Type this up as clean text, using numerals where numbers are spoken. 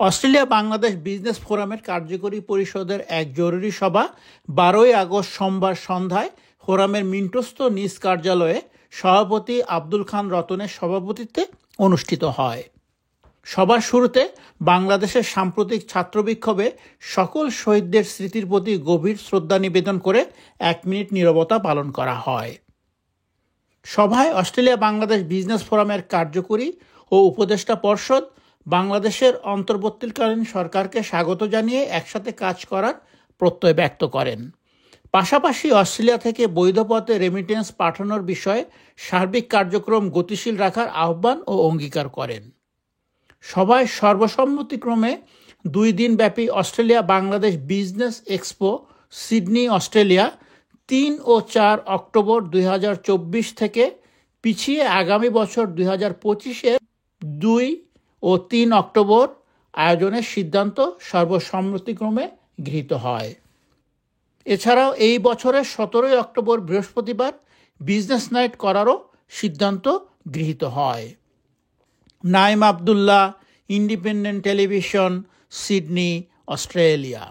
Australia Bangladesh business ফোরামের কার্যকরী পরিষদের এক জরুরি সভা 12ই আগস্ট সোমবার সন্ধ্যায় ফোরামের মিন্টোস্থ নিজ কার্যালয়ে সভাপতি আব্দুল খান রতনের সভাপতিত্বে অনুষ্ঠিত হয়। সভার শুরুতে বাংলাদেশের সাম্প্রতিক ছাত্র বিক্ষোভে সকল শহীদদের স্মৃতির প্রতি গভীর শ্রদ্ধা নিবেদন করে 1 মিনিট নীরবতা পালন করা হয়। সভায় অস্ট্রেলিয়া বাংলাদেশ বিজনেস ফোরামের কার্যকরী ও উপদেষ্টা পর্ষদ বাংলাদেশের অন্তর্বর্তীকালীন সরকারকে স্বাগত জানিয়ে একসাথে কাজ করার প্রত্যয় ব্যক্ত করেন। পাশাপাশি অস্ট্রেলিয়া থেকে বৈধ পথে রেমিটেন্স পাঠানোর বিষয়ে সার্বিক কার্যক্রম গতিশীল রাখার আহ্বান ও অঙ্গীকার করেন। সভায় সর্বসম্মতিক্রমে 2 দিনব্যাপী Australia Bangladesh business expo Sydney Australia 3 ও 4 অক্টোবর 2024 থেকে পিছিয়ে আগামী বছর 2025-এর 2 ও 3 অক্টোবর আয়োজনের সিদ্ধান্ত সর্বসম্মতিক্রমে গৃহীত হয়। এছাড়াও এই বছরের 17 অক্টোবর বৃহস্পতিবার বিজনেস নাইট করারও সিদ্ধান্ত গৃহীত হয়। Naim Abdullah, independent television, Sydney, Australia.